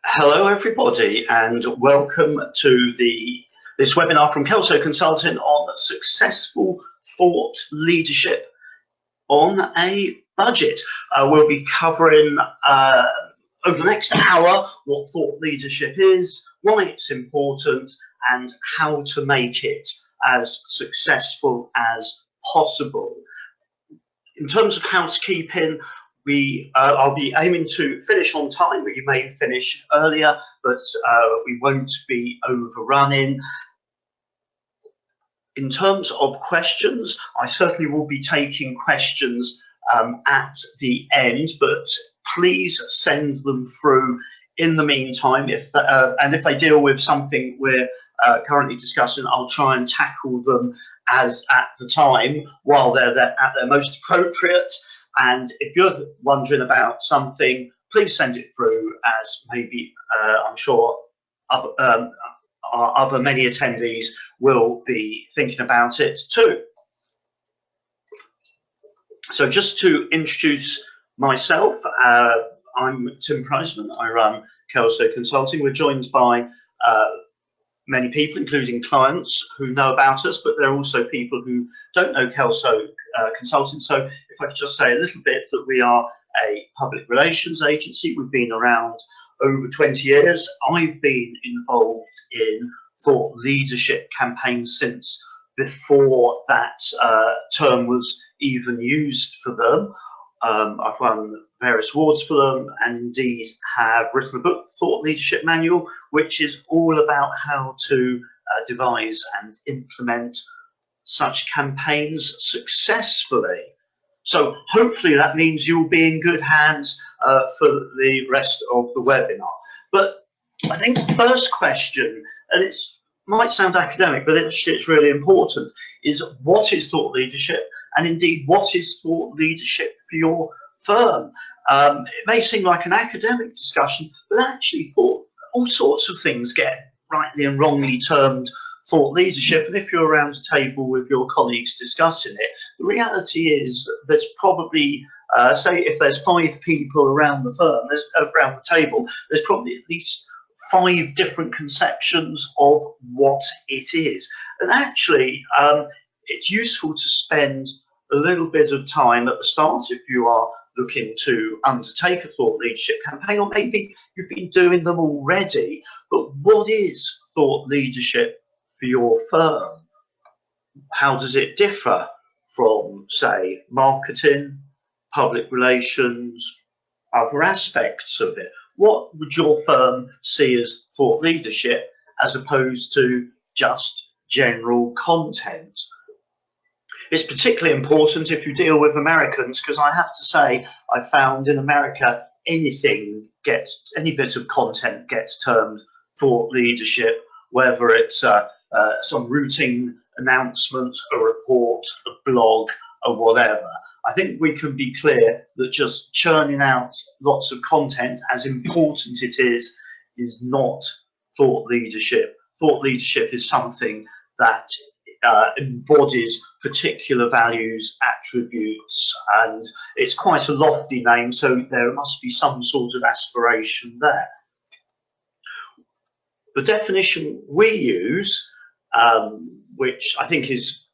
Hello everybody and welcome to this webinar from Kelso Consulting on successful thought leadership on a budget. We'll be covering over the next hour what thought leadership is, why it's important and how to make it as successful as possible. In terms of housekeeping, I'll be aiming to finish on time. We may finish earlier, but we won't be overrunning. In terms of questions, I certainly will be taking questions at the end, but please send them through in the meantime. And if they deal with something we're currently discussing, I'll try and tackle them as at the time while they're at their most appropriate. And if you're wondering about something, please send it through, as maybe I'm sure other many attendees will be thinking about it too. So just to introduce myself, I'm Tim Priceman. I run Kelso Consulting. We're joined by many people, including clients who know about us, but there are also people who don't know Kelso Consulting. So if I could just say a little bit that we are a public relations agency. We've been around over 20 years. I've been involved in thought leadership campaigns since before that term was even used for them. I've won various awards for them and indeed have written a book, Thought Leadership Manual, which is all about how to devise and implement such campaigns successfully. So hopefully that means you'll be in good hands for the rest of the webinar. But I think the first question, and it might sound academic, but it's really important, is what is thought leadership? And indeed, what is thought leadership for your firm? It may seem like an academic discussion, but actually all sorts of things get rightly and wrongly termed thought leadership. And if you're around a table with your colleagues discussing it, the reality is there's probably, say if there's 5 people around the firm, around the table, there's probably at least 5 different conceptions of what it is. And actually, it's useful to spend a little bit of time at the start if you are looking to undertake a thought leadership campaign, or maybe you've been doing them already. But what is thought leadership for your firm? How does it differ from, say, marketing, public relations, other aspects of it? What would your firm see as thought leadership as opposed to just general content? It's particularly important if you deal with Americans, because I have to say I found in America any bit of content gets termed thought leadership, whether it's some routine announcement, a report, a blog, or whatever. I think we can be clear that just churning out lots of content, as important it is not thought leadership. Thought leadership is something that embodies particular values, attributes, and it's quite a lofty name, so there must be some sort of aspiration there. The definition we use, which I think is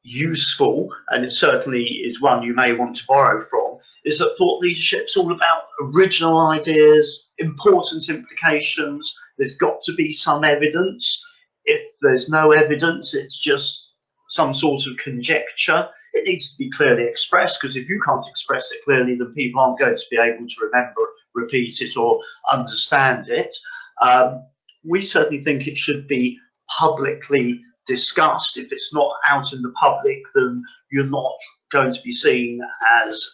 useful, and it certainly is one you may want to borrow from, is that thought leadership is all about original ideas, important implications. There's got to be some evidence. If there's no evidence, it's just some sort of conjecture. It needs to be clearly expressed, because if you can't express it clearly, then people aren't going to be able to remember, repeat it, or understand it. We certainly think it should be publicly discussed. If it's not out in the public, then you're not going to be seen as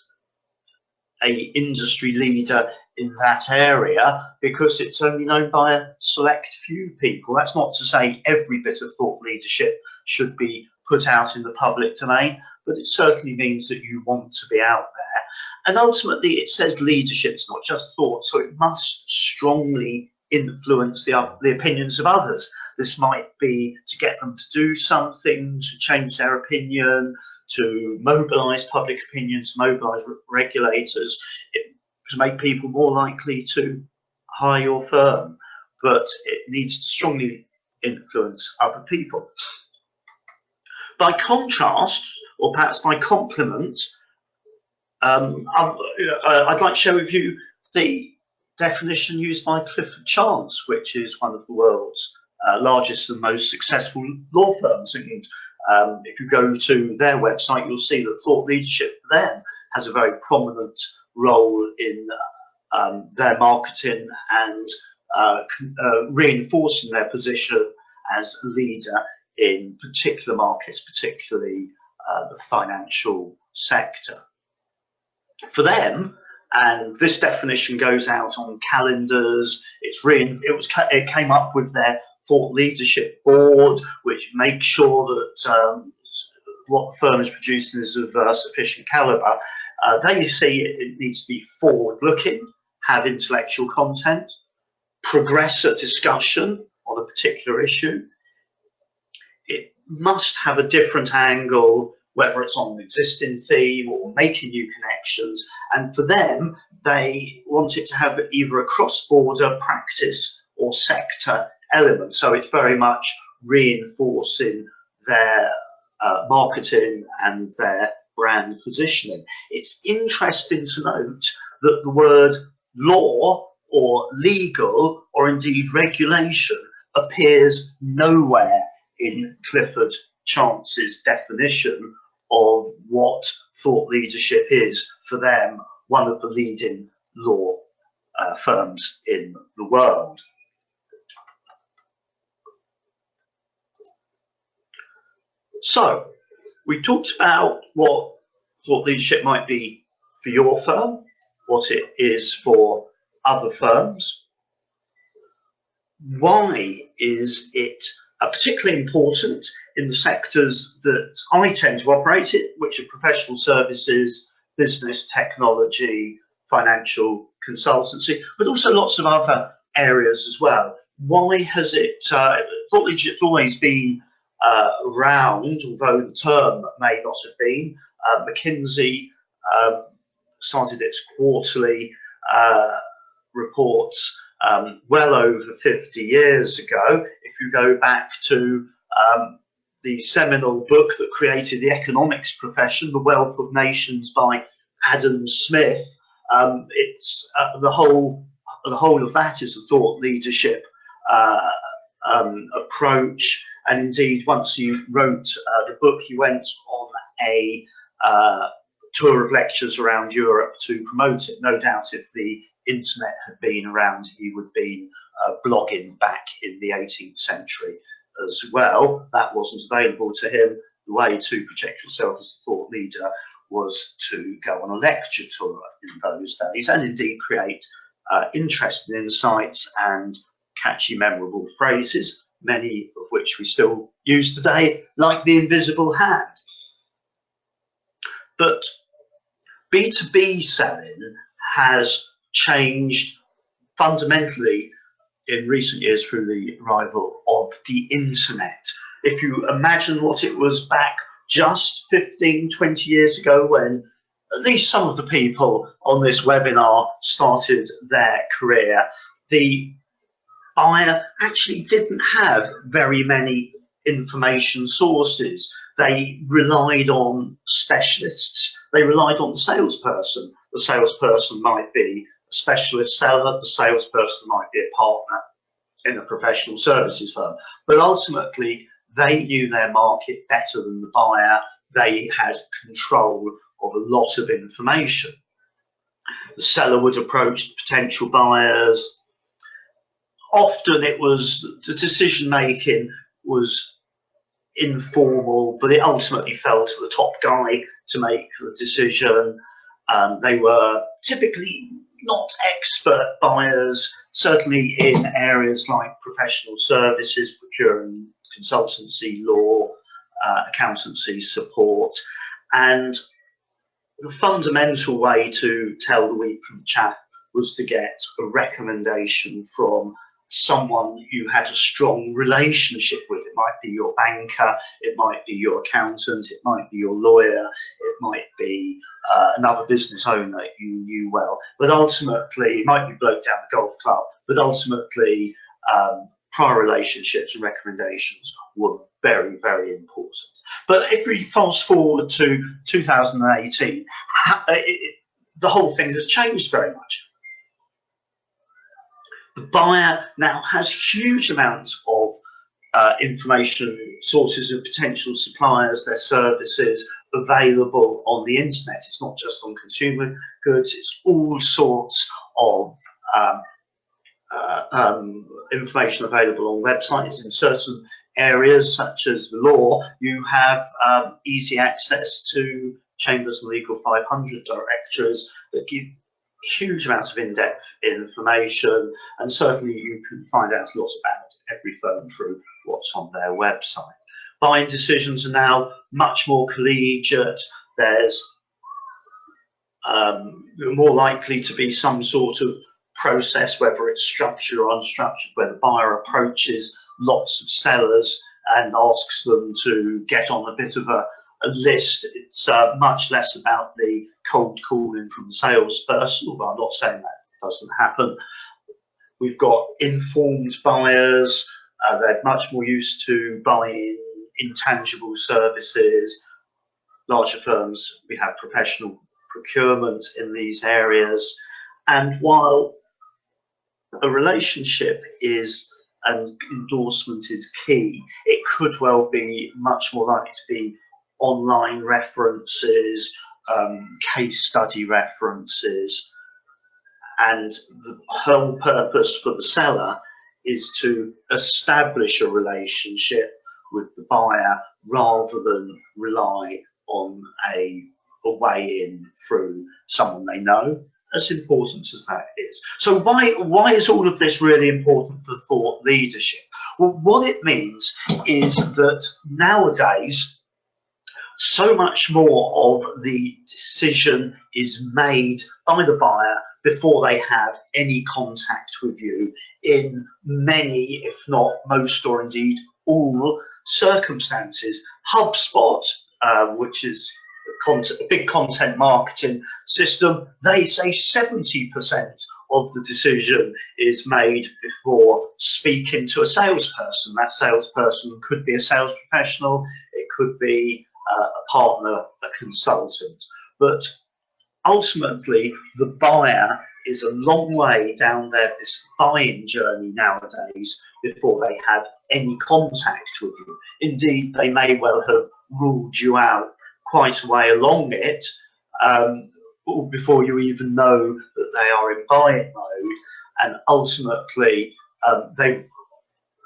an industry leader in that area, because it's only known by a select few people. That's not to say every bit of thought leadership should be put out in the public domain, but it certainly means that you want to be out there. And ultimately it says leadership is not just thought, so it must strongly influence the opinions of others. This might be to get them to do something, to change their opinion, to mobilise public opinion, to mobilise regulators, to make people more likely to hire your firm, but it needs to strongly influence other people. By contrast, or perhaps by complement, I'd like to share with you the definition used by Clifford Chance, which is one of the world's largest and most successful law firms. And if you go to their website, you'll see that thought leadership for them has a very prominent role in their marketing and reinforcing their position as a leader in particular markets, particularly the financial sector. For them, and this definition goes out on calendars, it came up with their thought leadership board, which makes sure that what the firm is producing is of sufficient caliber. They see it needs to be forward-looking, have intellectual content, progress a discussion on a particular issue. It must have a different angle, whether it's on an existing theme or making new connections. And for them, they want it to have either a cross-border practice or sector element. So it's very much reinforcing their marketing and their brand positioning. It's interesting to note that the word law or legal or indeed regulation appears nowhere in Clifford Chance's definition of what thought leadership is for them, one of the leading law firms in the world. So we talked about what thought leadership might be for your firm, what it is for other firms. Why is it particularly important in the sectors that I tend to operate in, which are professional services, business, technology, financial consultancy, but also lots of other areas as well? Why has it, thought leadership's always been around, although the term may not have been. McKinsey started its quarterly reports well over 50 years ago. If you go back to the seminal book that created the economics profession, The Wealth of Nations by Adam Smith, it's the whole of that is a thought leadership approach. And indeed, once he wrote the book, he went on a tour of lectures around Europe to promote it. No doubt if the internet had been around, he would be blogging back in the 18th century as well. That wasn't available to him. The way to project yourself as a thought leader was to go on a lecture tour in those days and indeed create interesting insights and catchy, memorable phrases, many of which we still use today, like the invisible hand. But B2B selling has changed fundamentally in recent years through the arrival of the internet. If you imagine what it was back just 15, 20 years ago, when at least some of the people on this webinar started their career, the buyer actually didn't have very many information sources. They relied on specialists. They relied on the salesperson. The salesperson might be a specialist seller. The salesperson might be a partner in a professional services firm. But ultimately, they knew their market better than the buyer. They had control of a lot of information. The seller would approach potential buyers. Often it was, the decision making was informal, but it ultimately fell to the top guy to make the decision. They were typically not expert buyers, certainly in areas like professional services, procuring, consultancy, law, accountancy, support. And the fundamental way to tell the wheat from chaff was to get a recommendation from someone you had a strong relationship with. It might be your banker, it might be your accountant, it might be your lawyer, it might be another business owner you knew well. But ultimately, it might be bloke down the golf club, but ultimately prior relationships and recommendations were very, very important. But if we fast forward to 2018, the whole thing has changed very much. The buyer now has huge amounts of information, sources of potential suppliers, their services available on the internet. It's not just on consumer goods, it's all sorts of information available on websites. In certain areas, such as the law, you have easy access to Chambers and Legal 500 directories that give huge amounts of in-depth information, and certainly you can find out a lot about every firm through what's on their website. Buying decisions are now much more collegiate. There's more likely to be some sort of process, whether it's structured or unstructured, where the buyer approaches lots of sellers and asks them to get on a bit of a list. It's much less about the cold calling from the salesperson, although I'm not saying that doesn't happen. We've got informed buyers. They're much more used to buying intangible services. Larger firms, we have professional procurement in these areas. And while a relationship is and endorsement is key, it could well be much more likely to be online references, case study references, and the whole purpose for the seller is to establish a relationship with the buyer rather than rely on a way in through someone they know, as important as that is. So why is all of this really important for thought leadership? Well, what it means is that nowadays, so much more of the decision is made by the buyer before they have any contact with you in many, if not most, or indeed all circumstances. HubSpot, which is a big content marketing system, they say 70% of the decision is made before speaking to a salesperson. That salesperson could be a sales professional, it could be a partner, a consultant, but ultimately the buyer is a long way down this buying journey nowadays before they have any contact with you. Indeed, they may well have ruled you out quite a way along it before you even know that they are in buying mode, and ultimately they've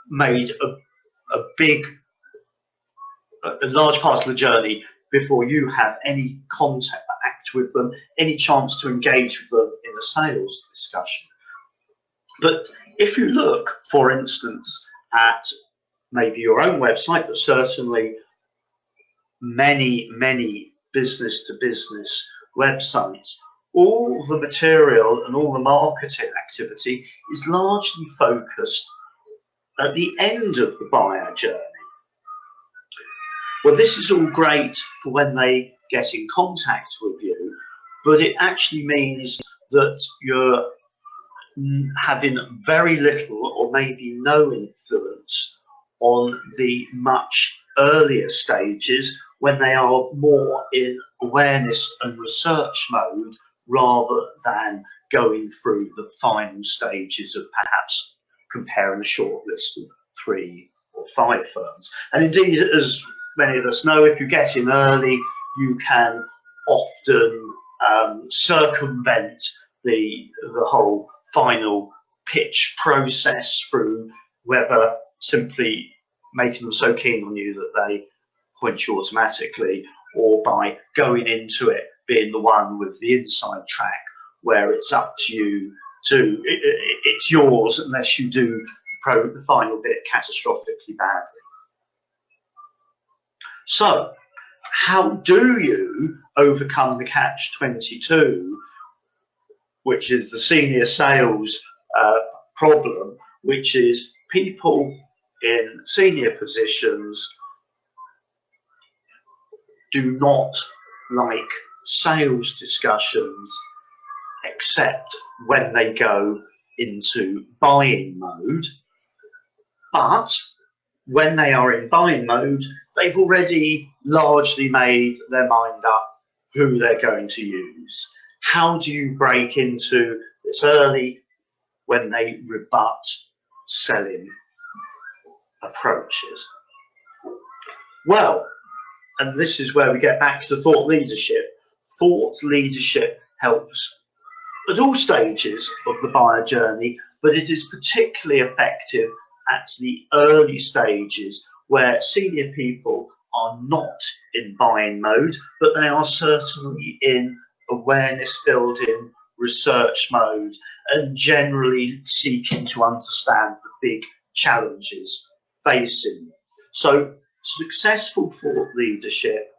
made a large part of the journey before you have any contact with them, any chance to engage with them in a sales discussion. But if you look, for instance, at maybe your own website, but certainly many business-to-business websites, all the material and all the marketing activity is largely focused at the end of the buyer journey. Well, this is all great for when they get in contact with you, but it actually means that you're having very little or maybe no influence on the much earlier stages when they are more in awareness and research mode rather than going through the final stages of perhaps comparing a short list of 3 or 5 firms. And indeed, as many of us know, if you get in early, you can often circumvent the whole final pitch process through whether simply making them so keen on you that they point you automatically, or by going into it being the one with the inside track where it's up to you to, it's yours unless you do the final bit catastrophically badly. So how do you overcome the catch-22, which is the senior sales problem, which is people in senior positions do not like sales discussions except when they go into buying mode. But when they are in buying mode, they've already largely made their mind up who they're going to use. How do you break into this early when they rebut selling approaches? Well, and this is where we get back to thought leadership. Thought leadership helps at all stages of the buyer journey, but it is particularly effective at the early stages where senior people are not in buying mode, but they are certainly in awareness building, research mode, and generally seeking to understand the big challenges facing them. So successful thought leadership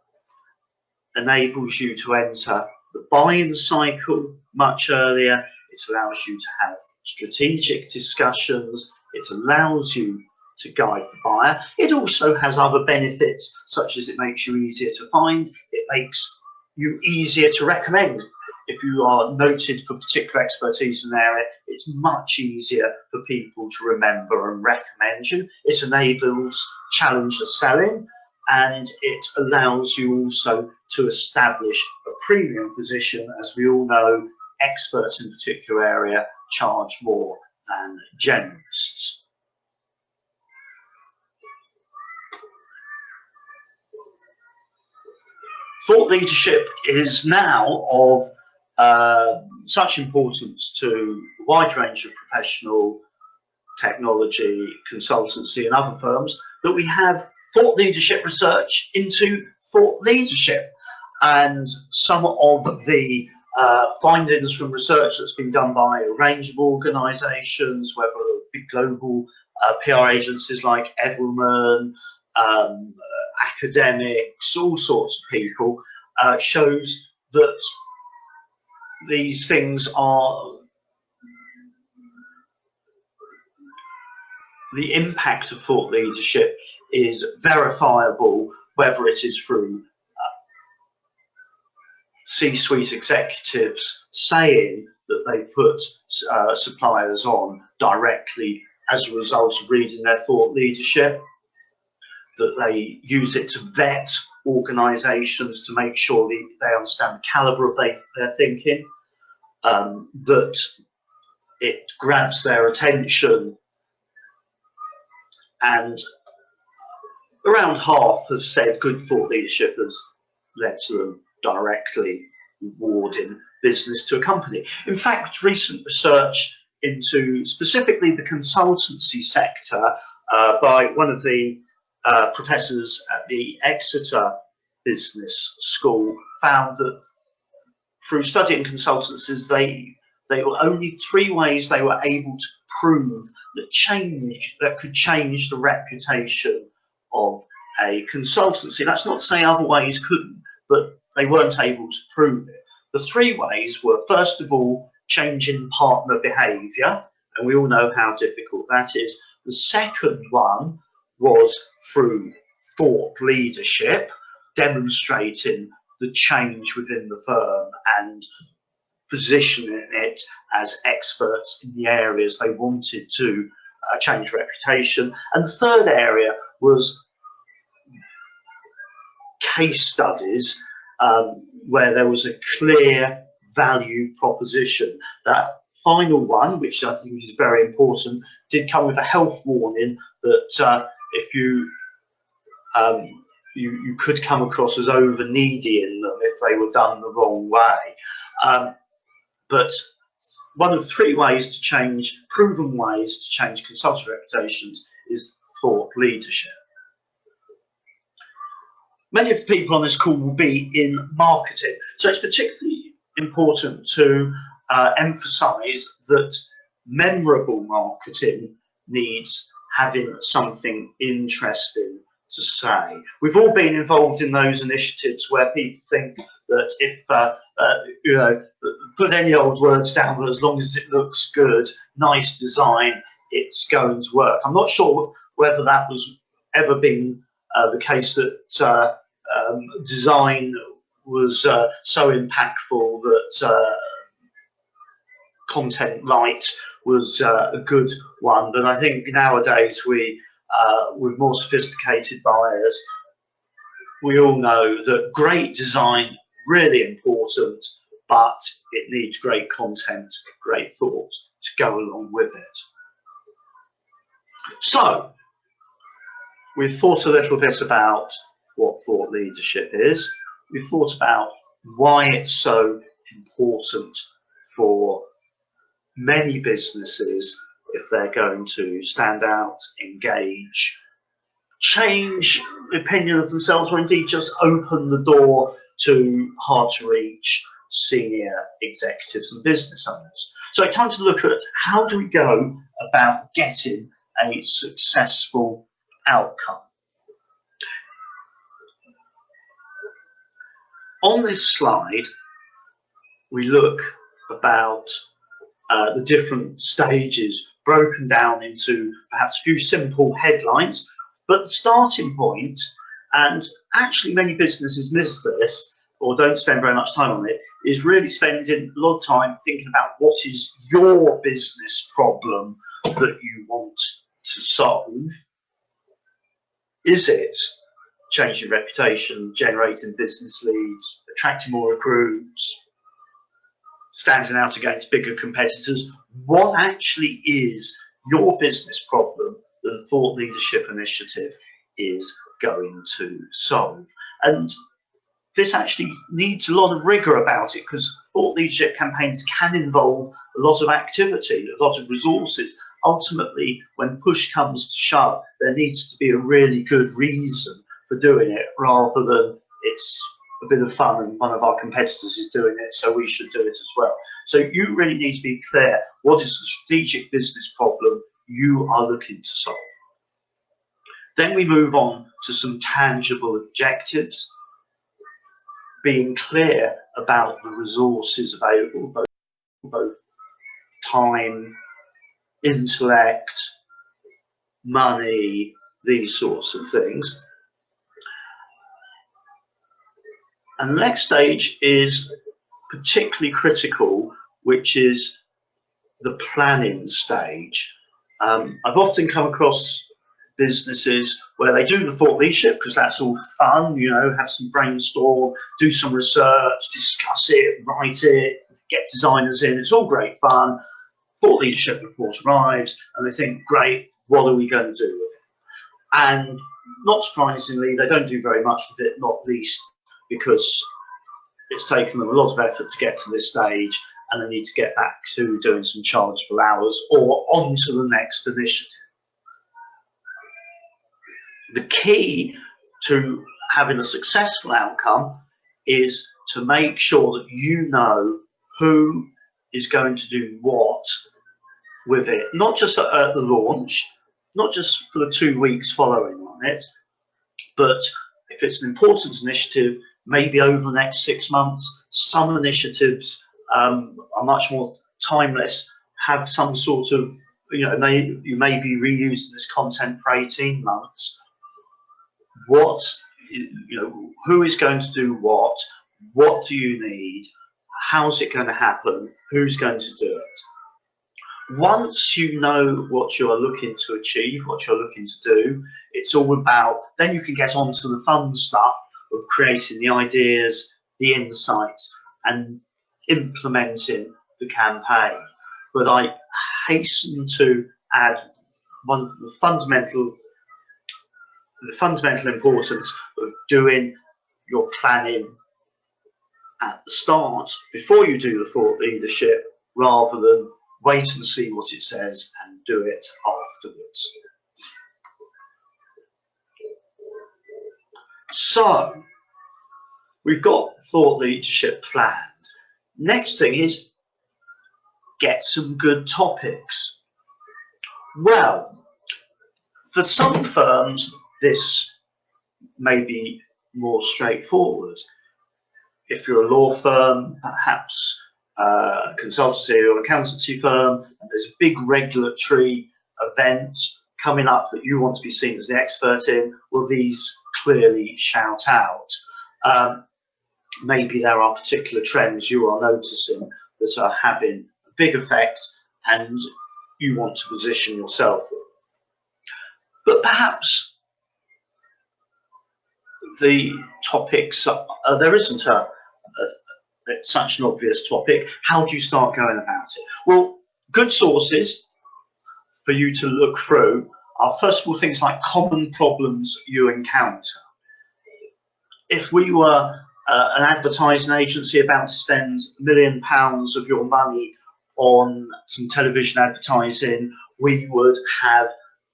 enables you to enter the buying cycle much earlier. It allows you to have strategic discussions. It allows you to guide the buyer. It also has other benefits, such as it makes you easier to find. It makes you easier to recommend. If you are noted for particular expertise in an area, it's much easier for people to remember and recommend you. It enables challenger selling, and it allows you also to establish a premium position. As we all know, experts in a particular area charge more than generalists. Thought leadership is now of such importance to a wide range of professional technology, consultancy and other firms that we have thought leadership research into thought leadership. And some of the findings from research that's been done by a range of organisations, whether big global PR agencies like Edelman, academics, all sorts of people, shows that these things are, the impact of thought leadership is verifiable, whether it is through C-suite executives saying that they put suppliers on directly as a result of reading their thought leadership, that they use it to vet organisations to make sure they understand the calibre of their thinking, that it grabs their attention, and around half have said good thought leadership has led to them directly rewarding business to a company. In fact, recent research into specifically the consultancy sector by one of the professors at the Exeter Business School found that through studying consultancies, they were only 3 ways they were able to prove that could change the reputation of a consultancy. That's not to say other ways couldn't, but they weren't able to prove it. The 3 ways were, first of all, changing partner behaviour, and we all know how difficult that is. The second one was through thought leadership, demonstrating the change within the firm and positioning it as experts in the areas they wanted to change reputation. And the third area was case studies where there was a clear value proposition. That final one, which I think is very important, did come with a health warning that if you could come across as over needy in them if they were done the wrong way. But one of the 3 ways to change, proven ways to change consultant reputations, is thought leadership. Many of the people on this call will be in marketing, so it's particularly important to emphasise that memorable marketing needs having something interesting to say. We've all been involved in those initiatives where people think that if put any old words down, but as long as it looks good, nice design, it's going to work. I'm not sure whether that was ever been the case that design was so impactful that content light was a good one, but I think nowadays with more sophisticated buyers, we all know that great design really important, but it needs great content, great thought to go along with it. So we've thought a little bit about what thought leadership is. We've thought about why it's so important for many businesses if they're going to stand out, engage, change the opinion of themselves, or indeed just open the door to hard to reach senior executives and business owners. So it's time to look at how do we go about getting a successful outcome. On this slide, we look about the different stages broken down into perhaps a few simple headlines, but the starting point, and actually many businesses miss this or don't spend very much time on it, is really spending a lot of time thinking about what is your business problem that you want to solve. Is it changing reputation, generating business leads, attracting more recruits, standing out against bigger competitors? What actually is your business problem that the Thought Leadership Initiative is going to solve? And this actually needs a lot of rigor about it, because thought leadership campaigns can involve a lot of activity, a lot of resources. Ultimately, when push comes to shove, there needs to be a really good reason for doing it, rather than it's a bit of fun and one of our competitors is doing it, so we should do it as well. So you really need to be clear what is the strategic business problem you are looking to solve. Then we move on to some tangible objectives, being clear about the resources available, both time, intellect, money, these sorts of things. And the next stage is particularly critical, which is the planning stage. I've often come across businesses where they do the thought leadership because that's all fun, you know, have some brainstorm, do some research, discuss it, write it, get designers in, it's all great fun. Thought leadership report arrives and they think, great, what are we going to do with it? And not surprisingly, they don't do very much with it, not least because it's taken them a lot of effort to get to this stage and they need to get back to doing some chargeable hours or on to the next initiative. The key to having a successful outcome is to make sure that you know who is going to do what with it, not just at the launch, not just for the 2 weeks following on it, but if it's an important initiative, maybe over the next 6 months. Some initiatives are much more timeless, have some sort of, you know, you may be reusing this content for 18 months. What, you know, who is going to do what do you need, how's it going to happen, who's going to do it? Once you know what you are looking to achieve, what you're looking to do, it's all about, then you can get on to the fun stuff of creating the ideas, the insights, and implementing the campaign. But I hasten to add one of the fundamental importance of doing your planning at the start before you do the thought leadership, rather than wait and see what it says and do it afterwards. So we've got thought leadership planned. Next thing is get some good topics. Well, for some firms this may be more straightforward. If you're a law firm, perhaps a consultancy or accountancy firm, and there's a big regulatory events coming up that you want to be seen as the expert in, well, these clearly shout out. Maybe there are particular trends you are noticing that are having a big effect and you want to position yourself. But perhaps the topics, there isn't such an obvious topic. How do you start going about it? Well, good sources for you to look through are, first of all, things like common problems you encounter. If we were an advertising agency about to spend £1 million of your money on some television advertising, we would have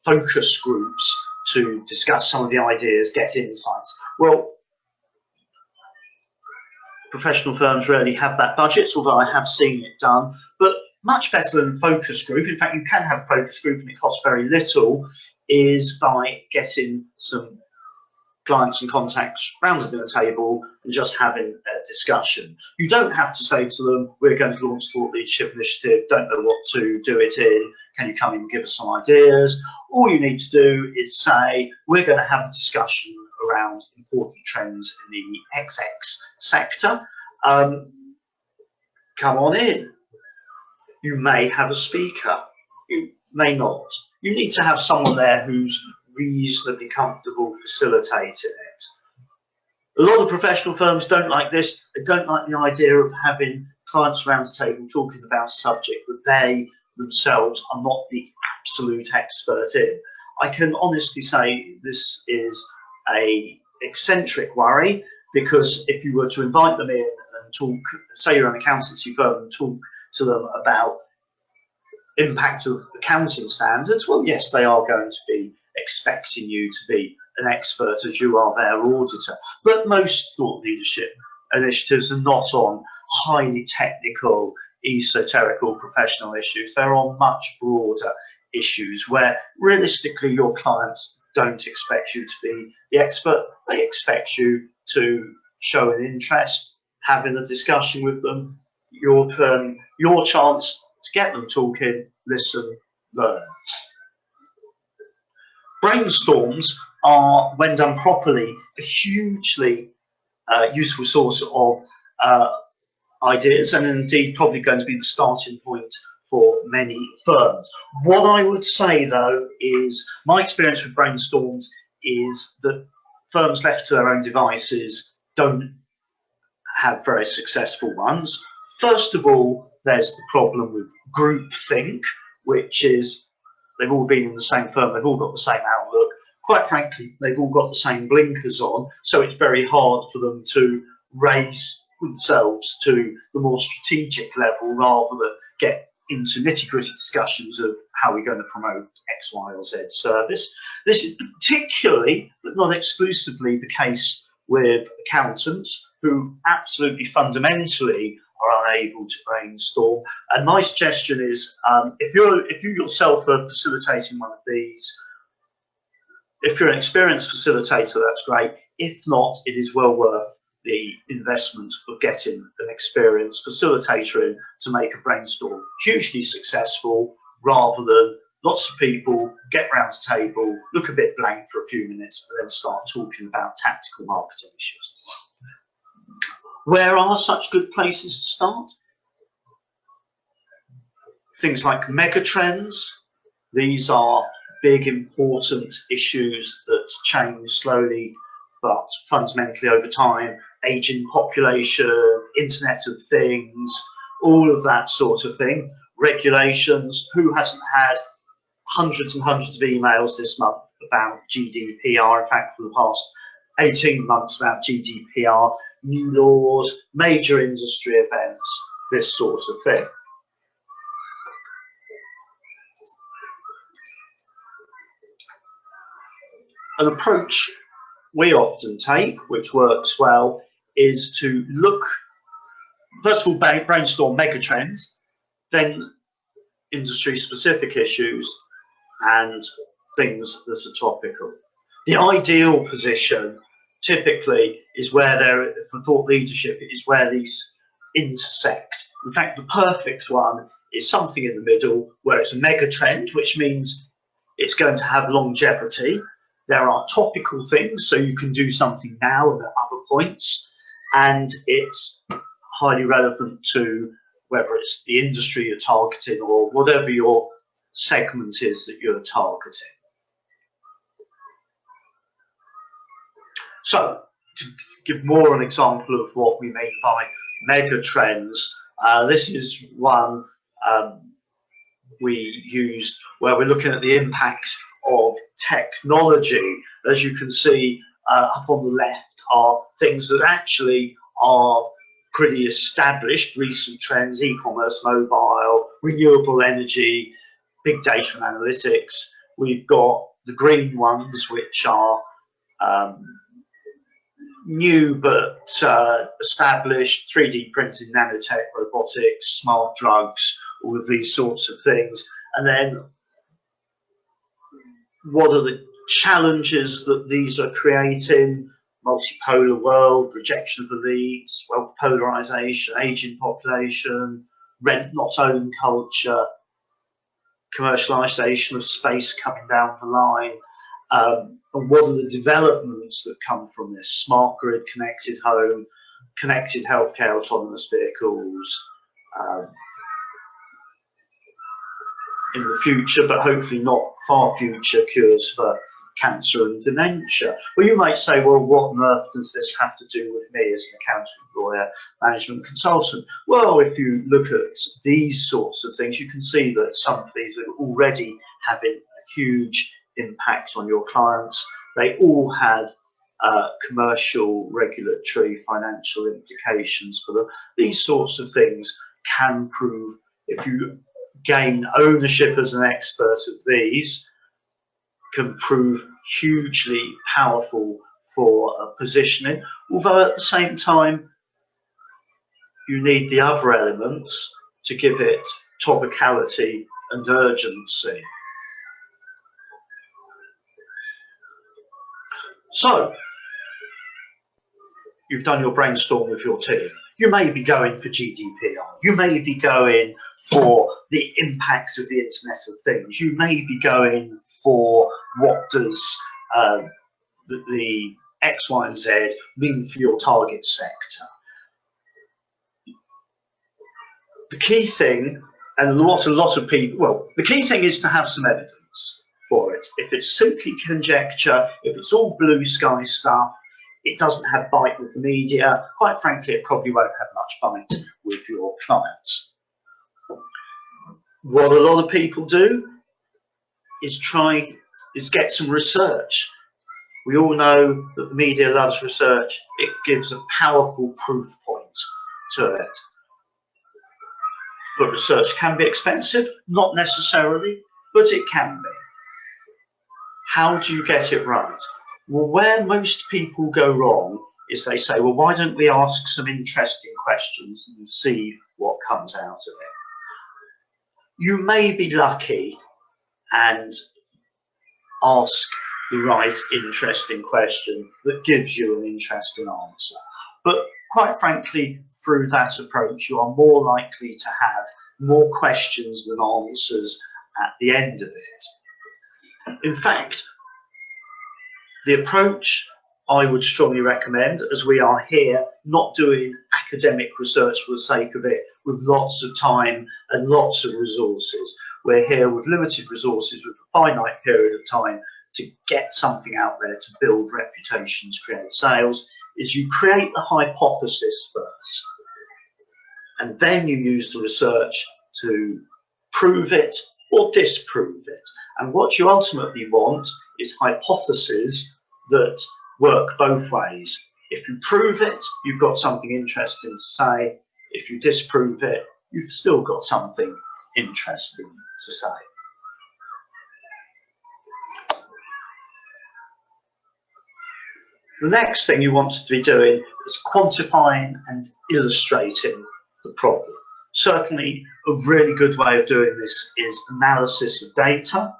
focus groups to discuss some of the ideas, get insights. Well, professional firms rarely have that budget, although I have seen it done, but much better than focus group. In fact, you can have a focus group and it costs very little, is by getting some clients and contacts round the dinner table and just having a discussion. You don't have to say to them, we're going to launch a thought leadership initiative, don't know what to do it in, can you come in and give us some ideas? All you need to do is say, we're going to have a discussion around important trends in the XX sector. Come on in. You may have a speaker, you may not. You need to have someone there who's reasonably comfortable facilitating it. A lot of professional firms don't like this. They don't like the idea of having clients around the table talking about a subject that they themselves are not the absolute expert in. I can honestly say this is an eccentric worry, because if you were to invite them in and talk, say you're an accountancy firm, and talk to them about impact of accounting standards, well, yes, they are going to be expecting you to be an expert as you are their auditor. But most thought leadership initiatives are not on highly technical, esoteric or professional issues. They're on much broader issues where realistically your clients don't expect you to be the expert. They expect you to show an interest, having a discussion with them, your turn, your chance to get them talking, listen, learn. Brainstorms are, when done properly, a hugely useful source of ideas, and indeed probably going to be the starting point for many firms. What I would say, though, is my experience with brainstorms is that firms left to their own devices don't have very successful ones. First of all, there's the problem with groupthink, which is they've all been in the same firm, they've all got the same outlook. Quite frankly, they've all got the same blinkers on, so it's very hard for them to raise themselves to the more strategic level rather than get into nitty-gritty discussions of how we're going to promote X, Y, or Z service. This is particularly, but not exclusively, the case with accountants who absolutely fundamentally are unable to brainstorm. And my suggestion is, if you yourself are facilitating one of these, if you're an experienced facilitator, that's great. If not, it is well worth the investment of getting an experienced facilitator in to make a brainstorm hugely successful, rather than lots of people get round the table, look a bit blank for a few minutes, and then start talking about tactical marketing issues. Where are such good places to start? Things like megatrends. These are big, important issues that change slowly but fundamentally over time. Aging population, Internet of Things, all of that sort of thing. Regulations. Who hasn't had hundreds and hundreds of emails this month about GDPR? In fact, for the past 18 months about GDPR, new laws, major industry events, this sort of thing. An approach we often take, which works well, is to look, first of all, brainstorm megatrends, then industry-specific issues and things that are topical. The ideal position typically is where for thought leadership, is where these intersect. In fact, the perfect one is something in the middle where it's a mega trend, which means It's going to have longevity. There are topical things, so you can do something now and at other points, and it's highly relevant to whether it's the industry you're targeting or whatever your segment is that you're targeting. So, to give more an example of what we mean by mega trends, this is one we used where we're looking at the impact of technology. As you can see up on the left are things that actually are pretty established recent trends: e-commerce, mobile, renewable energy, big data and analytics. We've got the green ones, which are new but established: 3D printing, nanotech, robotics, smart drugs, all of these sorts of things. And then what are the challenges that these are creating? Multipolar world, rejection of elites, wealth polarization, aging population, rent not own culture, commercialization of space coming down the line. And what are the developments that come from this? Smart grid, connected home, connected healthcare, autonomous vehicles, in the future, but hopefully not far future, cures for cancer and dementia. Well, you might say, well, what on earth does this have to do with me as an accountant, lawyer, management consultant? Well, if you look at these sorts of things, you can see that some of these are already having a huge impact on your clients. They all have commercial, regulatory, financial implications for them. These sorts of things can prove, if you gain ownership as an expert of these, can prove hugely powerful for positioning, although at the same time you need the other elements to give it topicality and urgency. So, you've done your brainstorm with your team. You may be going for GDPR. You may be going for the impact of the Internet of Things. You may be going for what does the X, Y, and Z mean for your target sector. The key thing, and a lot of people, well, the key thing is to have some evidence for it. If it's simply conjecture, if it's all blue sky stuff, it doesn't have bite with the media, quite frankly, it probably won't have much bite with your clients. What a lot of people do is get some research. We all know that the media loves research. It gives a powerful proof point to it. But research can be expensive, not necessarily, but it can be. How do you get it right? Well, where most people go wrong is they say, well, why don't we ask some interesting questions and see what comes out of it? You may be lucky and ask the right interesting question that gives you an interesting answer. But quite frankly, through that approach, you are more likely to have more questions than answers at the end of it. In fact, the approach I would strongly recommend, as we are here not doing academic research for the sake of it with lots of time and lots of resources. We're here with limited resources, with a finite period of time to get something out there to build reputations, create sales, is you create the hypothesis first. And then you use the research to prove it or disprove it. And what you ultimately want is hypotheses that work both ways. If you prove it, you've got something interesting to say. If you disprove it, you've still got something interesting to say. The next thing you want to be doing is quantifying and illustrating the problem. Certainly, a really good way of doing this is analysis of data.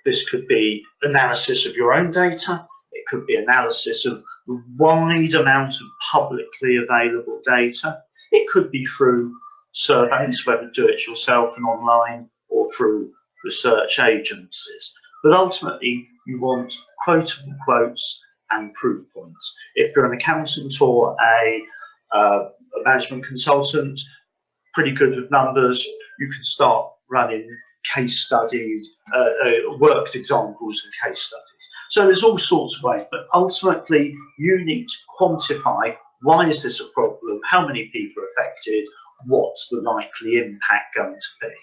This could be analysis of your own data. It could be analysis of the wide amount of publicly available data. It could be through surveys, whether do it yourself and online, or through research agencies. But ultimately, you want quotable quotes and proof points. If you're an accountant or a management consultant, pretty good with numbers, you can start running case studies, worked examples of case studies. So there's all sorts of ways, but ultimately you need to quantify, why is this a problem, how many people are affected, what's the likely impact going to be.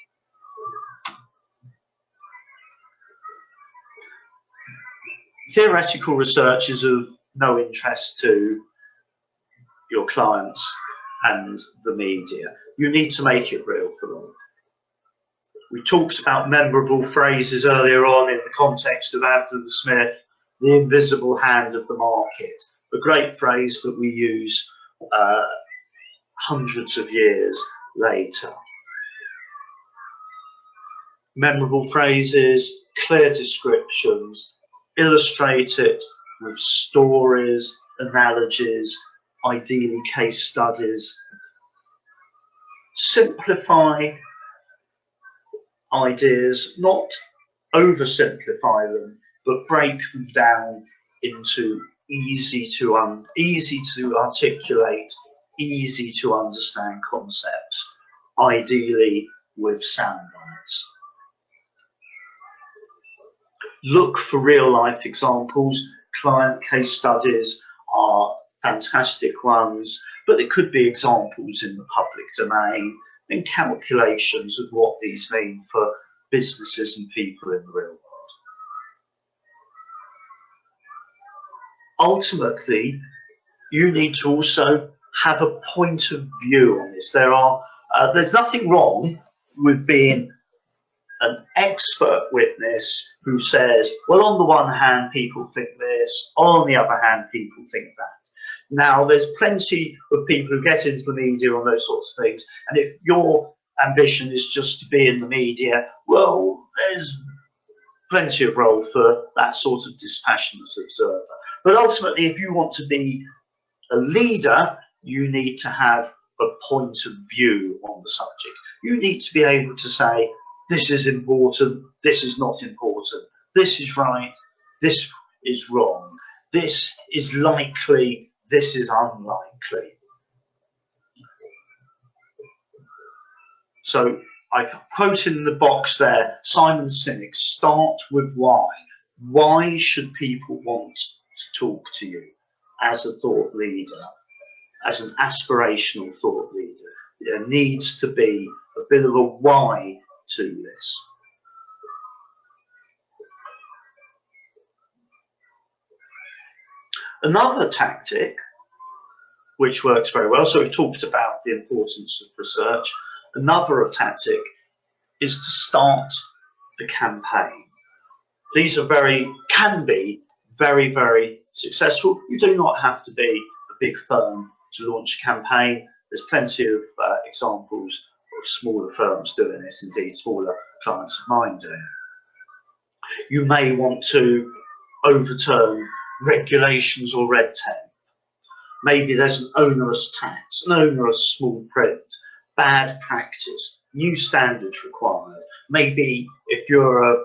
Theoretical research is of no interest to your clients and the media. You need to make it real for them. We talked about memorable phrases earlier on in the context of Adam Smith, the invisible hand of the market, a great phrase that we use hundreds of years later. Memorable phrases, clear descriptions, illustrate it with stories, analogies, ideally case studies. Simplify ideas, not oversimplify them, but break them down into easy to articulate, easy to understand concepts, ideally with sound bites. Look for real life examples. Client case studies are fantastic ones, but it could be examples in the public domain and calculations of what these mean for businesses and people in the real world. Ultimately, you need to also have a point of view on this. There's nothing wrong with being an expert witness who says, well, on the one hand, people think this, on the other hand, people think that. Now, there's plenty of people who get into the media on those sorts of things, and if your ambition is just to be in the media, well, there's plenty of role for that sort of dispassionate observer. But ultimately, if you want to be a leader, you need to have a point of view on the subject. You need to be able to say, this is important, this is not important, this is right, this is wrong, this is likely, this is unlikely. So I've quoted in the box there, Simon Sinek, start with why. Why should people want to talk to you as a thought leader, as an aspirational thought leader? There needs to be a bit of a why to this. Another tactic which works very well, so we've talked about the importance of research. Another tactic is to start the campaign. These can be very, very successful. You do not have to be a big firm to launch a campaign. There's plenty of examples of smaller firms doing this, indeed smaller clients of mine doing it. You may want to overturn regulations or red tape. Maybe there's an onerous tax, an onerous small print, bad practice, new standards required. Maybe if you're a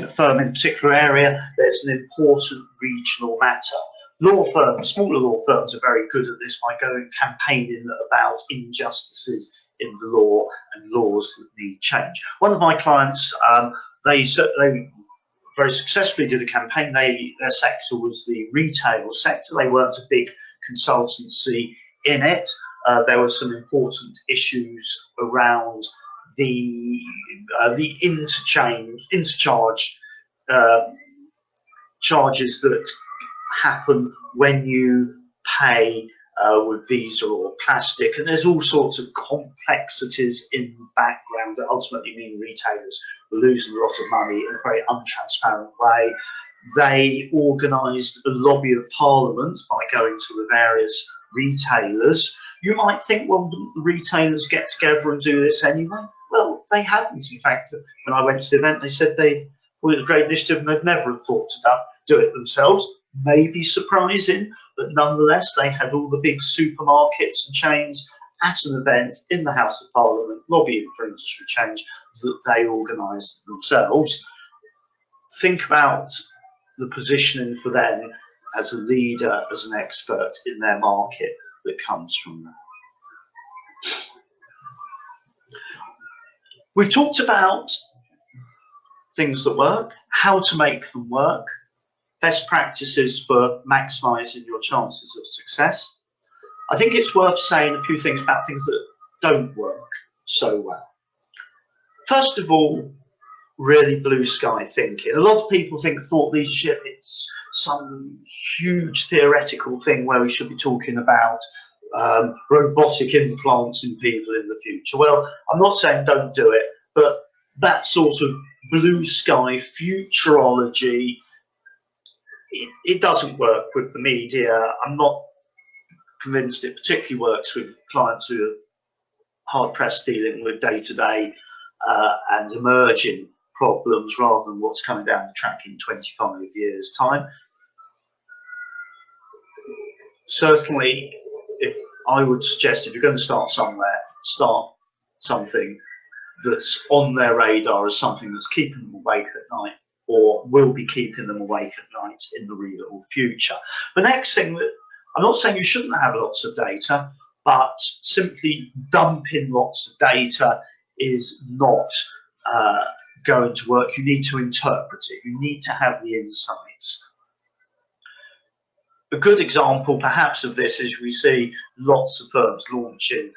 firm in a particular area, there's an important regional matter. Law firms, smaller law firms are very good at this by going campaigning about injustices in the law and laws that need change. One of my clients, they very successfully did a campaign. Their sector was the retail sector. They weren't a big consultancy in it. There were some important issues around the intercharge charges that happen when you pay with Visa or plastic, and there's all sorts of complexities in the background that ultimately mean retailers were losing a lot of money in a very untransparent way. They organised a lobby of Parliament by going to the various retailers. You might think, well, the retailers get together and do this anyway? Well, they hadn't. In fact, when I went to the event, they said they thought it was a great initiative and they'd never have thought to do it themselves. Maybe surprising, but nonetheless, they had all the big supermarkets and chains at an event in the House of Parliament, lobbying for industry change that they organise themselves. Think about the positioning for them as a leader, as an expert in their market that comes from that. We've talked about things that work, how to make them work, best practices for maximising your chances of success. I think it's worth saying a few things about things that don't work so well. First of all, really blue sky thinking. A lot of people think thought leadership is some huge theoretical thing where we should be talking about robotic implants in people in the future. Well, I'm not saying don't do it, but that sort of blue sky futurology, it doesn't work with the media. I'm not convinced it particularly works with clients who are hard pressed dealing with day-to-day and emerging problems rather than what's coming down the track in 25 years' time. Certainly, I would suggest if you're going to start somewhere, start something that's on their radar as something that's keeping them awake at night or will be keeping them awake at night in the real future. The next thing, that I'm not saying you shouldn't have lots of data, but simply dumping lots of data is not going to work. You need to interpret it. You need to have the insights. A good example perhaps of this is we see lots of firms launching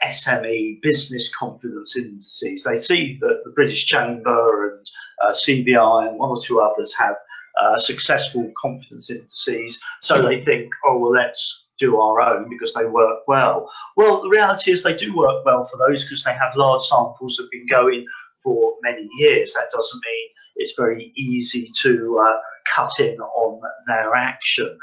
SME business confidence indices. They see that the British Chamber and CBI and one or two others have successful confidence indices, so they think, oh well, let's do our own because they work well. Well, the reality is they do work well for those because they have large samples that have been going for many years. That doesn't mean it's very easy to cut in on their action.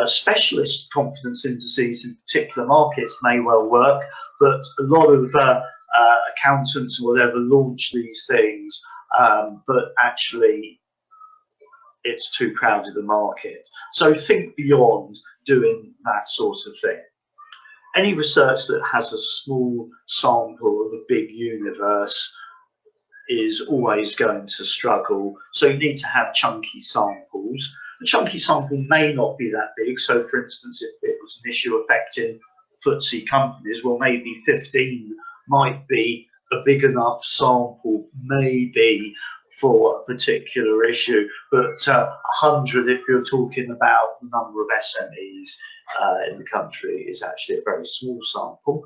Specialist confidence indices in particular markets may well work, but a lot of accountants or whatever launch these things, but actually it's too crowded a market. So think beyond doing that sort of thing. Any research that has a small sample of a big universe is always going to struggle, so you need to have chunky samples. The chunky sample may not be that big, so for instance if it was an issue affecting FTSE companies, well maybe 15 might be a big enough sample maybe for a particular issue, but 100 if you're talking about the number of SMEs in the country is actually a very small sample.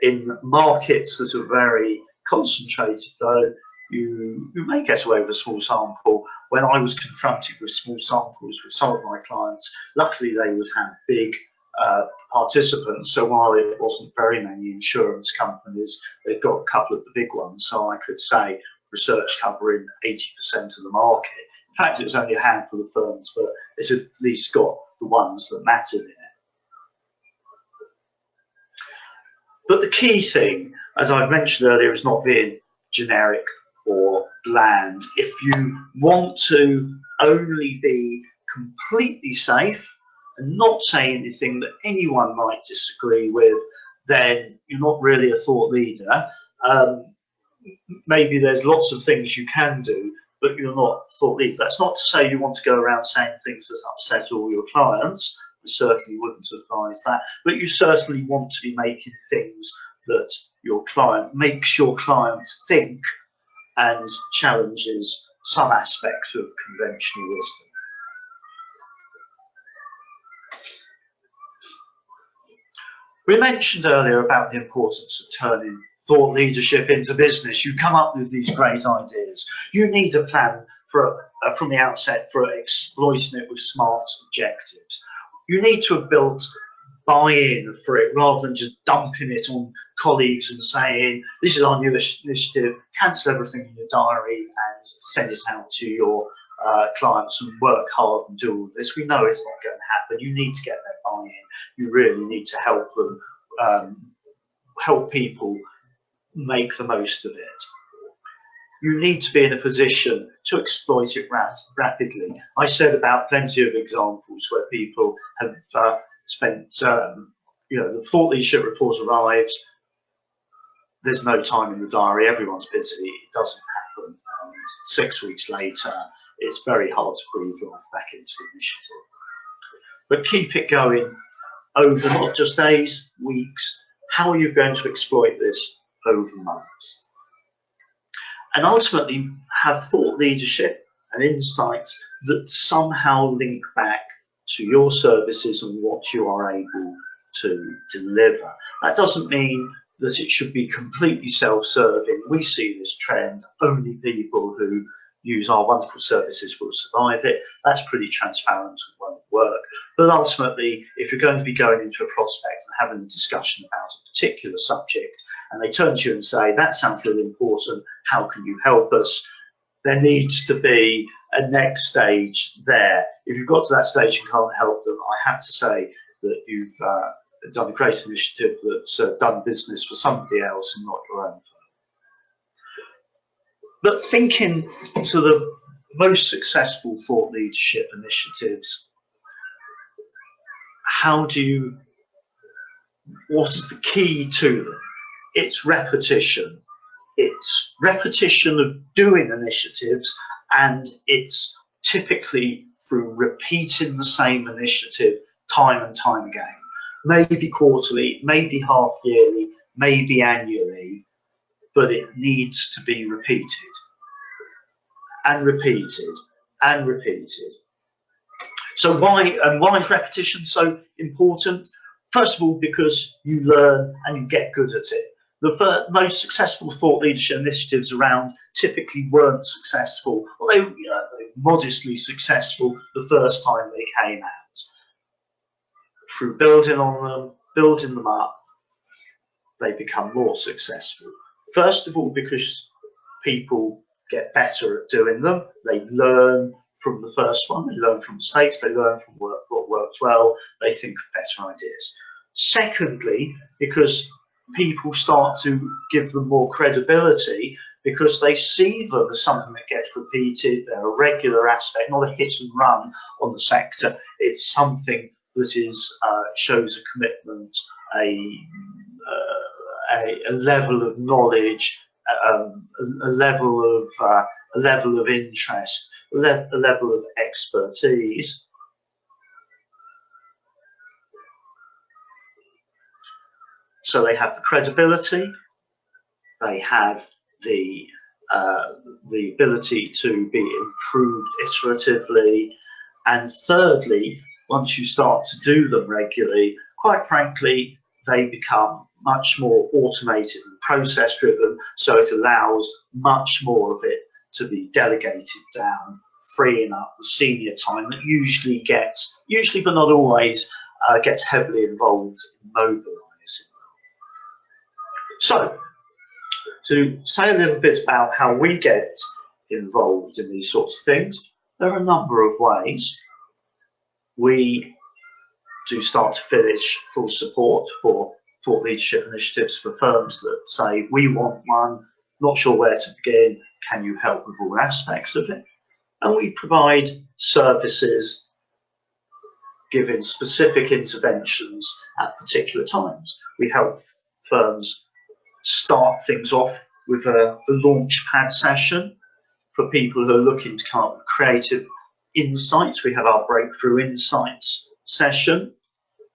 In markets that are very concentrated though, you may get away with a small sample. When I was confronted with small samples with some of my clients, luckily they would have big participants, so while it wasn't very many insurance companies, they've got a couple of the big ones, so I could say research covering 80% of the market. In fact, it was only a handful of firms, but it's at least got the ones that mattered in it. But the key thing, as I mentioned earlier, is not being generic or bland. If you want to only be completely safe and not say anything that anyone might disagree with, then you're not really a thought leader. Maybe there's lots of things you can do, but you're not a thought leader. That's not to say you want to go around saying things that upset all your clients. I certainly wouldn't advise that, but you certainly want to be making things that makes your clients think and challenges some aspects of conventional wisdom. We mentioned earlier about the importance of turning thought leadership into business. You come up with these great ideas. You need a plan from the outset for exploiting it with smart objectives. You need to have built buy-in for it rather than just dumping it on colleagues and saying, this is our new initiative, cancel everything in your diary and send it out to your clients and work hard and do all this. We know it's not going to happen. You need to get their buy-in. You really need to help them, help people make the most of it. You need to be in a position to exploit it rapidly. I said about plenty of examples where people have spent the thought leadership report arrives. There's no time in the diary. Everyone's busy. It doesn't happen. 6 weeks later, it's very hard to breathe life back into the initiative. But keep it going over not just days, weeks. How are you going to exploit this over months? And ultimately have thought leadership and insights that somehow link back to your services and what you are able to deliver. That doesn't mean that it should be completely self-serving. We see this trend, only people who use our wonderful services will survive it. That's pretty transparent and won't work. But ultimately, if you're going to be going into a prospect and having a discussion about a particular subject, and they turn to you and say, that sounds really important, how can you help us? There needs to be a next stage there. If you've got to that stage and can't help them, I have to say that you've done a great initiative that's done business for somebody else and not your own firm. But thinking to the most successful thought leadership initiatives, what is the key to them? It's repetition. It's repetition of doing initiatives, and it's typically through repeating the same initiative time and time again. Maybe quarterly, maybe half yearly, maybe annually, but it needs to be repeated and repeated and repeated. So why is repetition so important? First of all, because you learn and you get good at it. The most successful thought leadership initiatives around typically weren't successful, or they were modestly successful the first time they came out. Through building on them, building them up, they become more successful. First of all, because people get better at doing them. They learn from the first one, they learn from mistakes, they learn from what worked well, they think of better ideas. Secondly, because people start to give them more credibility, because they see them as something that gets repeated, they're a regular aspect, not a hit and run on the sector. It's something that is shows a commitment, a level of knowledge, a level of interest, a level of expertise. So they have the credibility, they have the ability to be improved iteratively, and thirdly, once you start to do them regularly, quite frankly, they become much more automated and process driven, so it allows much more of it to be delegated down, freeing up the senior time that usually but not always, gets heavily involved in mobilising. So, to say a little bit about how we get involved in these sorts of things, there are a number of ways. We do start to finish full support for thought leadership initiatives for firms that say, we want one, not sure where to begin, can you help with all aspects of it? And we provide services giving specific interventions at particular times. We help firms start things off with a launchpad session for people who are looking to come up with creative insights. We have our breakthrough insights session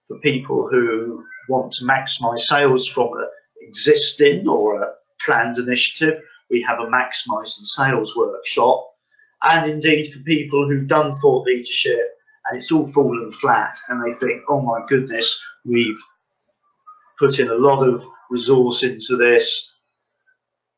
for people who want to maximize sales from an existing or a planned initiative. We have a maximizing sales workshop, and indeed for people who've done thought leadership and it's all fallen flat and they think, oh my goodness, we've put in a lot of resource into this,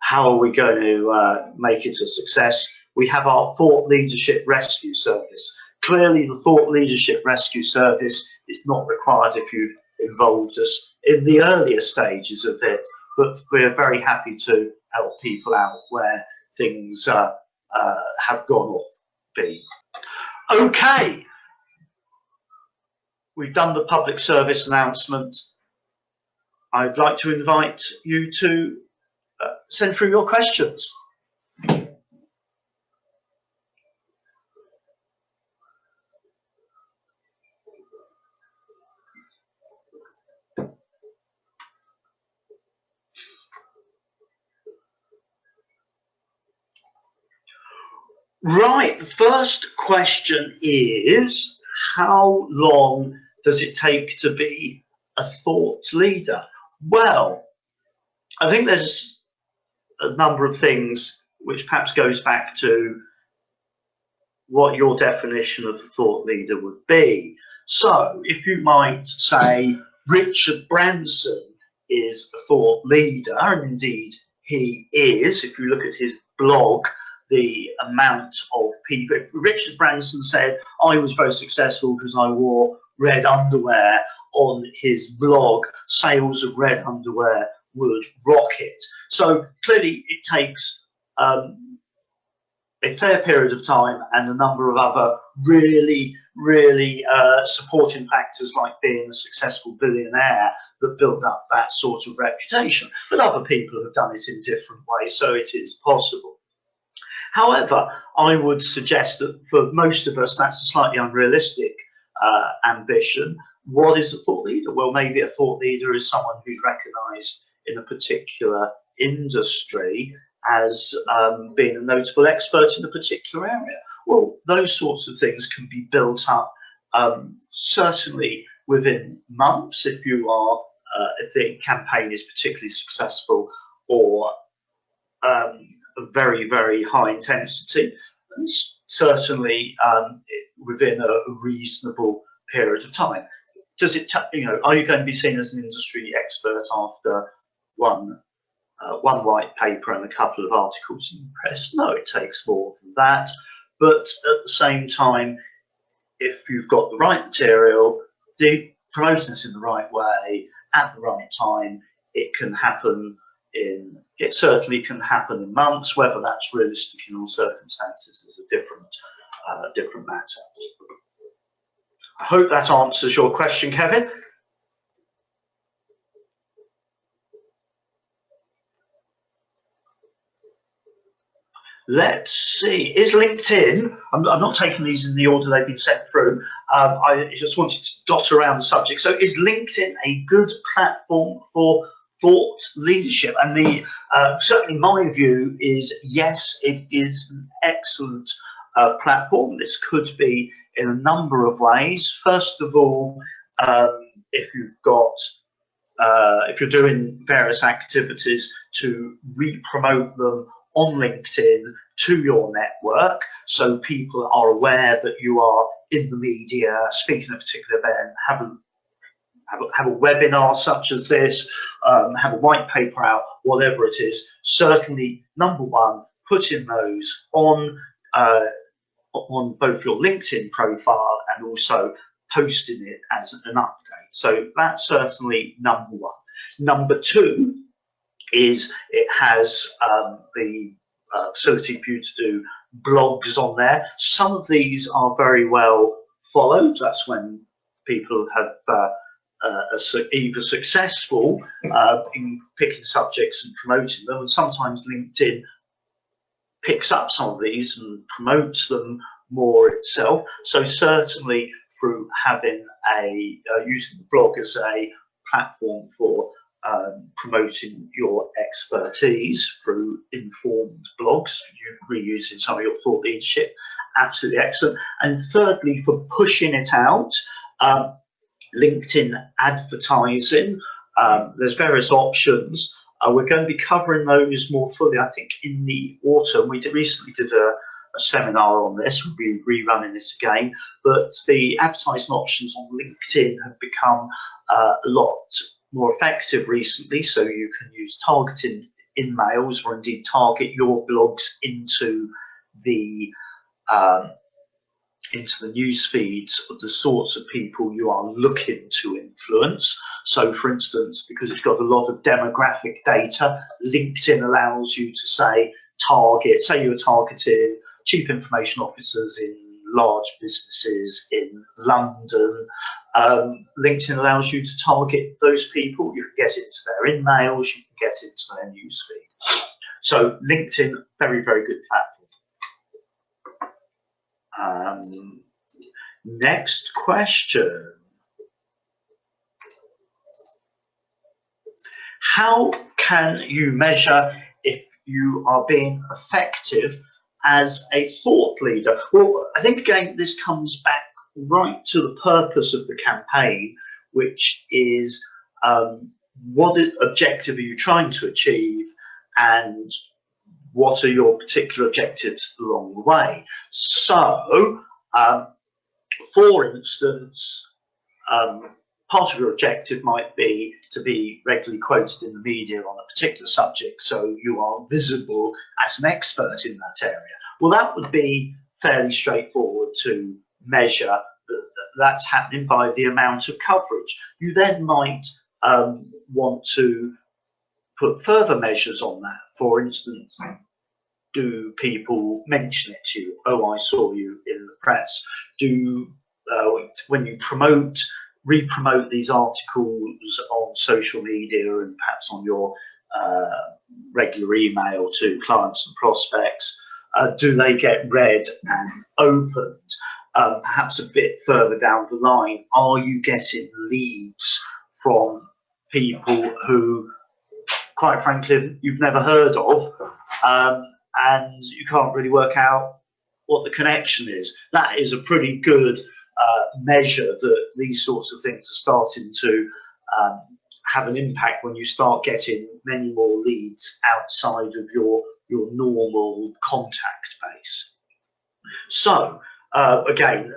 how are we going to make it a success? We have our thought leadership rescue service. Clearly the thought leadership rescue service is not required if you've involved us in the earlier stages of it, but we're very happy to help people out where things have gone off beat. Okay, we've done the public service announcement. I'd like to invite you to send through your questions. Right, the first question is, how long does it take to be a thought leader? Well, I think there's a number of things which perhaps goes back to what your definition of a thought leader would be. So, if you might say Richard Branson is a thought leader, and indeed he is, if you look at his blog, the amount of people. If Richard Branson said, I was very successful because I wore red underwear on his blog, sales of red underwear would rocket. So, clearly, it takes a fair period of time and a number of other really supporting factors like being a successful billionaire that build up that sort of reputation. But other people have done it in different ways, so it is possible. However, I would suggest that for most of us, that's a slightly unrealistic ambition. What is a thought leader? Well, maybe a thought leader is someone who's recognised in a particular industry as being a notable expert in a particular area. Well, those sorts of things can be built up certainly within months if you are if the campaign is particularly successful or very high intensity, and certainly within a reasonable period of time. Does it, are you going to be seen as an industry expert after one white paper and a couple of articles in the press? No, it takes more than that. But at the same time, if you've got the right material, the promotions in the right way at the right time, it can happen it certainly can happen in months. Whether that's realistic in all circumstances is a different matter. I hope that answers your question, Kevin. Let's see. Is LinkedIn? I'm not taking these in the order they've been sent through. I just wanted to dot around the subject. So, is LinkedIn a good platform for thought leadership? And the certainly my view is yes, it is an excellent platform. This could be in a number of ways. First of all, if you're doing various activities to re-promote them on LinkedIn to your network, so people are aware that you are in the media, speaking at a particular event, have a webinar such as this, have a white paper out, whatever it is. Certainly, number one, putting those on both your LinkedIn profile and also posting it as an update. So that's certainly number one. Number two is it has the facility for you to do blogs on there. Some of these are very well followed. That's when people have either successful in picking subjects and promoting them, and sometimes LinkedIn picks up some of these and promotes them more itself. So certainly through having using the blog as a platform for promoting your expertise through informed blogs, reusing some of your thought leadership, absolutely excellent. And thirdly, for pushing it out, LinkedIn advertising. There's various options. We're going to be covering those more fully, I think, in the autumn. We recently did a seminar on this. We'll be rerunning this again. But the advertising options on LinkedIn have become a lot more effective recently. So you can use targeting in mails, or indeed target your blogs into the news feeds of the sorts of people you are looking to influence. So, for instance, because it's got a lot of demographic data, LinkedIn allows you to say you're targeting chief information officers in large businesses in London. LinkedIn allows you to target those people. You can get into their emails, you can get into their news feed. So LinkedIn, very good platform. Next question. How can you measure if you are being effective as a thought leader? Well, I think again this comes back right to the purpose of the campaign, which is what objective are you trying to achieve, and what are your particular objectives along the way. So, for instance, part of your objective might be to be regularly quoted in the media on a particular subject, so you are visible as an expert in that area. Well, that would be fairly straightforward to measure. That's happening by the amount of coverage. You then might want to put further measures on that. For instance, do people mention it to you? Oh, I saw you in the press. Do when you re-promote these articles on social media and perhaps on your regular email to clients and prospects, do they get read and opened? Perhaps a bit further down the line, are you getting leads from people who, quite frankly, you've never heard of, and you can't really work out what the connection is? That is a pretty good measure that these sorts of things are starting to have an impact when you start getting many more leads outside of your normal contact base. So again,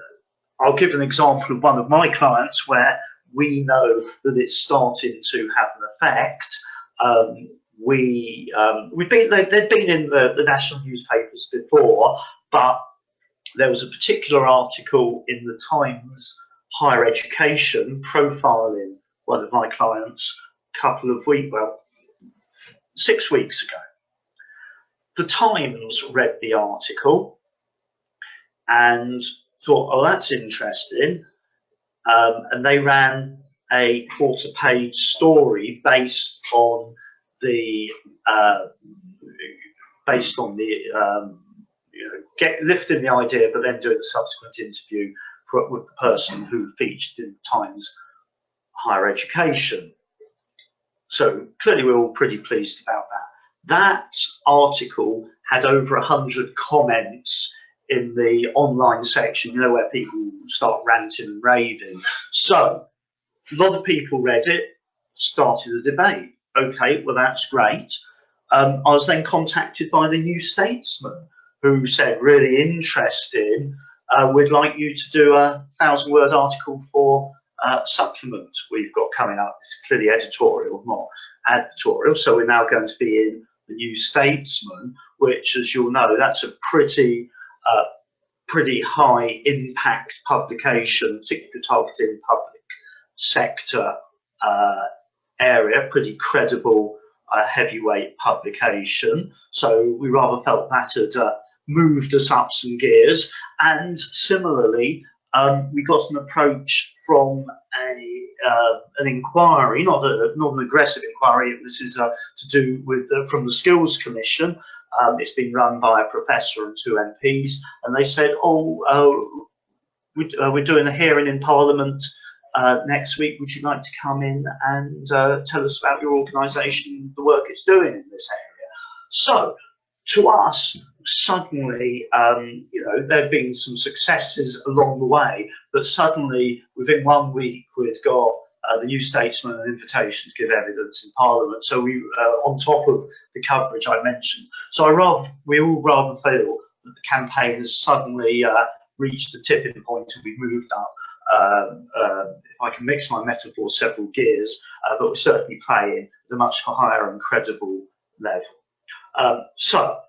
I'll give an example of one of my clients where we know that it's starting to have an effect. They'd been in the national newspapers before, but there was a particular article in the Times Higher Education profiling one of my clients couple of weeks, well, 6 weeks ago. The Times read the article and thought, oh, that's interesting, and they ran a quarter-page story based on the lifting the idea, but then doing a subsequent interview with the person who featured in the Times Higher Education. So clearly we're all pretty pleased about that. That article had over 100 comments in the online section, where people start ranting and raving. So a lot of people read it, started a debate. Okay, well, that's great. I was then contacted by the New Statesman, who said, really interesting, we'd like you to do a 1,000-word article for supplement we've got coming up. It's clearly editorial, not advertorial. So we're now going to be in the New Statesman, which, as you'll know, that's a pretty high impact publication, particularly for targeting public sector area, pretty credible heavyweight publication. So we rather felt that had moved us up some gears. And similarly, we got an approach from an inquiry, not an aggressive inquiry. This is to do with from the Skills Commission. It's been run by a professor and 2 MPs, and they said, we're doing a hearing in Parliament next week. Would you like to come in and tell us about your organisation, the work it's doing in this area? So to us, suddenly, there have been some successes along the way, but suddenly within 1 week we'd got the New Statesman an invitation to give evidence in Parliament. So we, on top of the coverage I mentioned, so we all rather feel that the campaign has suddenly reached the tipping point and we've moved up. If I can mix my metaphor, several gears, but we're certainly playing at a much higher and credible level. So,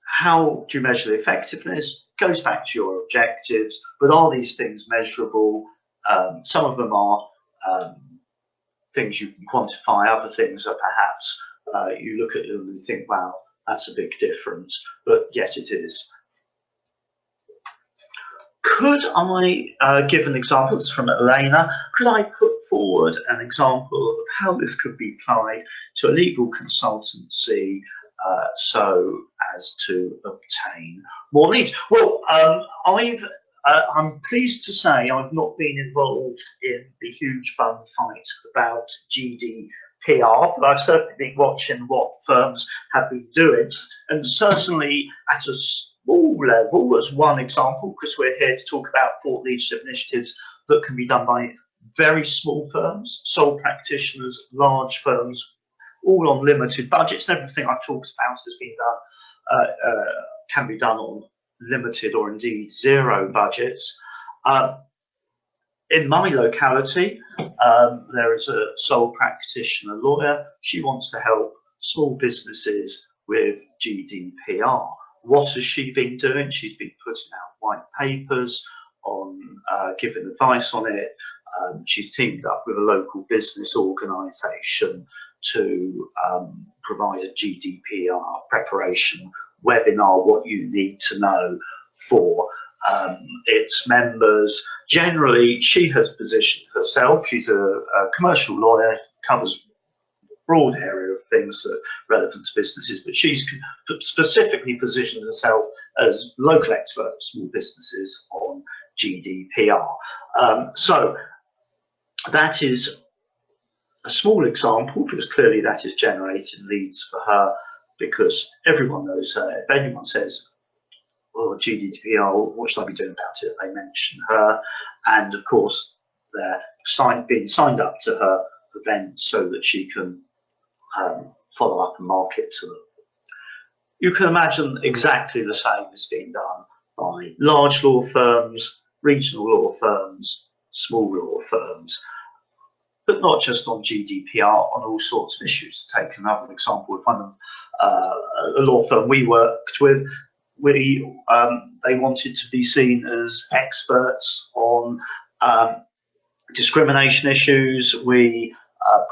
how do you measure the effectiveness? Goes back to your objectives, but are these things measurable? Some of them are things you can quantify, other things are perhaps you look at them and think, wow, that's a big difference, but yes, it is. Could I give an example? This is from Elena. Could I put forward an example of how this could be applied to a legal consultancy so as to obtain more leads? Well, I'm pleased to say I've not been involved in the huge bun fight about GDPR PR, but I've certainly been watching what firms have been doing, and certainly at a small level, as one example, because we're here to talk about thought leadership initiatives that can be done by very small firms, sole practitioners, large firms, all on limited budgets, and everything I've talked about has been done, can be done on limited or indeed zero budgets. In my locality, there is a sole practitioner lawyer. She wants to help small businesses with GDPR. What has she been doing? She's been putting out white papers on giving advice on it. She's teamed up with a local business organisation to provide a GDPR preparation webinar, what you need to know for its members. Generally, she has positioned herself, she's a commercial lawyer, covers a broad area of things that are relevant to businesses, but she's specifically positioned herself as local expert for small businesses on GDPR. So that is a small example, because clearly that is generating leads for her, because everyone knows her. If anyone says, well, GDPR, what should I be doing about it? They mention her, and of course they're being signed up to her event so that she can follow up and market to them. You can imagine exactly the same is being done by large law firms, regional law firms, small law firms, but not just on GDPR, on all sorts of issues. To take another example of one of a law firm we worked with, they wanted to be seen as experts on discrimination issues. We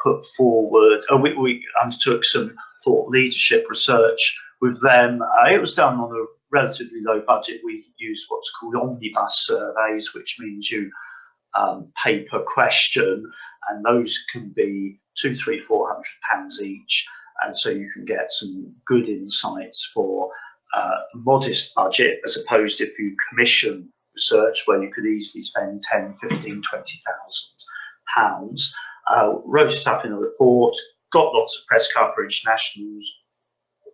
put forward, we undertook some thought leadership research with them. It was done on a relatively low budget. We used what's called omnibus surveys, which means you pay per question, and those can be £200, £300, £400 each, and so you can get some good insights for modest budget, as opposed if you commission research where you could easily spend 10, 15, 20,000 pounds. Wrote it up in a report, got lots of press coverage, nationals,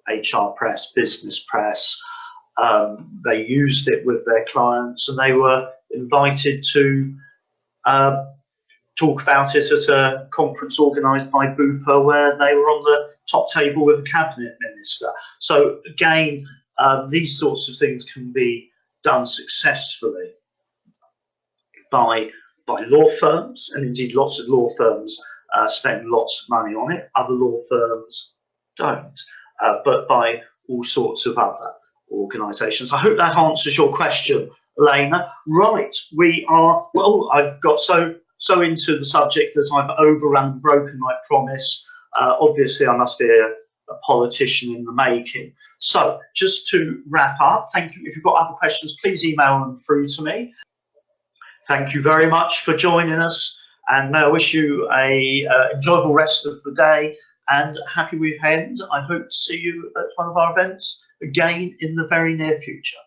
HR press, business press. They used it with their clients, and they were invited to talk about it at a conference organised by Bupa, where they were on the top table with a cabinet minister. So again, these sorts of things can be done successfully by law firms, and indeed lots of law firms spend lots of money on it. Other law firms don't, but by all sorts of other organisations. I hope that answers your question, Elena. Right, we are, well, I've got so into the subject that I've overrun and broken my promise. Obviously, I must be a politician in the making. So just to wrap up, thank you. If you've got other questions, please email them through to me. Thank you very much for joining us, and may I wish you a enjoyable rest of the day and happy weekend. I hope to see you at one of our events again in the very near future.